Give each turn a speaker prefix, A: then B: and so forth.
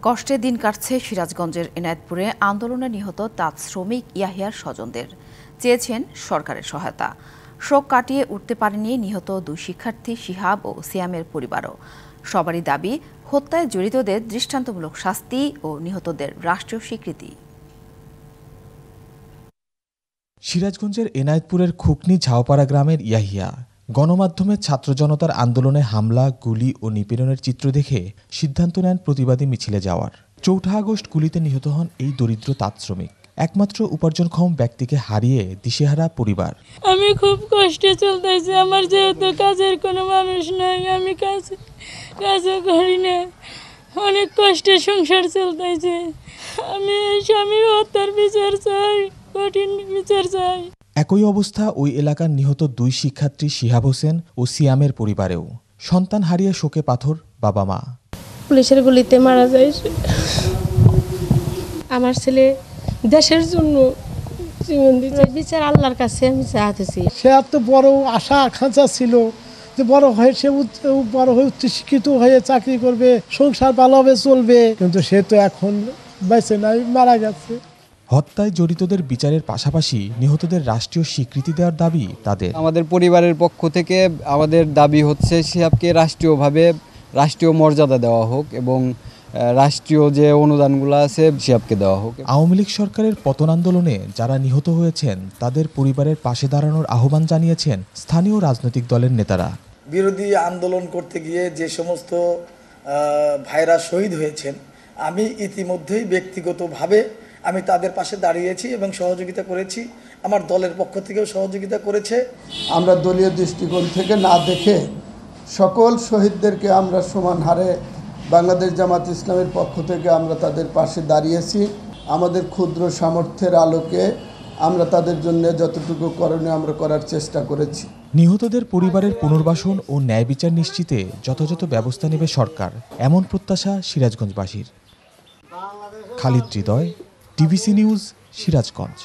A: কষ্টে দিন কাটছে সিরাজগঞ্জের এনায়েতপুরে আন্দোলনে নিহত তাঁত শ্রমিক ইয়াহিয়ার স্বজনদের। চেয়েছেন সরকারের সহায়তা। শোক কাটিয়ে উঠতে পারেনি নিহত দুই শিক্ষার্থী শিহাব ও সিয়ামের পরিবারও। সবারই দাবি হত্যায় জড়িতদের দৃষ্টান্তমূলক শাস্তি ও নিহতদের রাষ্ট্রীয় স্বীকৃতি।
B: সিরাজগঞ্জের এনায়েতপুরের খুকনি ঝাওপাড়া গ্রামের ইয়াহিয়া গণমাধ্যমে ছাত্র জনতার আন্দোলনে হামলা, গুলি ও নিপীড়নের চিত্র দেখে সিদ্ধান্ত নেন প্রতিবাদী মিছিলে যাওয়ার। ৪ আগস্ট গুলিতে নিহত হন এই দরিদ্র তাঁত শ্রমিক। একমাত্র উপার্জনক্ষম ব্যক্তিকে হারিয়ে দিশেহারা পরিবার।
C: আমি খুব কষ্টে চলতেছি, আমার যেহেতু কাজের কোনো মানুষ নাই, আমি কাজও করি না, অনেক কষ্টে সংসার চলতেছে। আমি এই স্বামীর হত্যার বিচার চাই, কঠিন বিচার চাই।
B: একই অবস্থা ওই এলাকার নিহত দুই শিক্ষার্থী শিহাব হোসেন ও সিয়ামের পরিবারেও। সন্তান হারিয়ে শোকে পাথর বাবা মা।
C: পুলিশের গুলিতে মারা যায়। আমার ছেলে দেশের জন্য জীবন দিচ্ছে, বিচার আল্লাহর কাছে আমি চাইতেছি।
D: সে এত বড় আশা আকাঙ্ক্ষা ছিল যে বড় হয়ে সে উচ্চশিক্ষিত হয়ে চাকরি করবে, সংসার ভালোভাবে চলবে, কিন্তু সে তো এখন বেঁচে নাই, মারা গেছে।
B: হত্যায় জড়িতদের বিচারের পাশাপাশি নিহতদের রাষ্ট্রীয় স্বীকৃতি দেওয়ার দাবি তাদের।
E: আমাদের পরিবারের পক্ষ থেকে আমাদের দাবি হচ্ছে শিহাবকে রাষ্ট্রীয়ভাবে রাষ্ট্রীয় মর্যাদা দেওয়া হোক এবং রাষ্ট্রীয় যে অনুদানগুলো আছে শিহাবকে দেওয়া হোক।
B: আওয়ামী লীগ সরকারের পতন আন্দোলনে যারা নিহত হয়েছেন তাদের পরিবারের পাশে দাঁড়ানোর আহ্বান জানিয়েছেন স্থানীয় রাজনৈতিক দলের নেতারা।
F: বিরোধী আন্দোলন করতে গিয়ে যে সমস্ত ভাইরা শহীদ হয়েছেন, আমি ইতিমধ্যেই ব্যক্তিগতভাবে আমি তাদের পাশে দাঁড়িয়েছি এবং সহযোগিতা করেছি। আমার দলের পক্ষ থেকেও সহযোগিতা করেছে।
G: আমরা দলীয় দৃষ্টিকোণ থেকে না দেখে সকল শহীদদেরকে আমরা সমান হারে বাংলাদেশ জামাত ইসলামের পক্ষ থেকে আমরা তাদের পাশে দাঁড়িয়েছি। আমাদের ক্ষুদ্র সামর্থ্যের আলোকে আমরা তাদের জন্য যতটুকু করণীয় আমরা করার চেষ্টা করেছি।
B: নিহতদের পরিবারের পুনর্বাসন ও ন্যায় বিচার নিশ্চিতে যথাযথ ব্যবস্থা নেবে সরকার, এমন প্রত্যাশা সিরাজগঞ্জবাসীর। খালিদ হৃদয়, টিভিসি নিউজ, সিরাজগঞ্জ।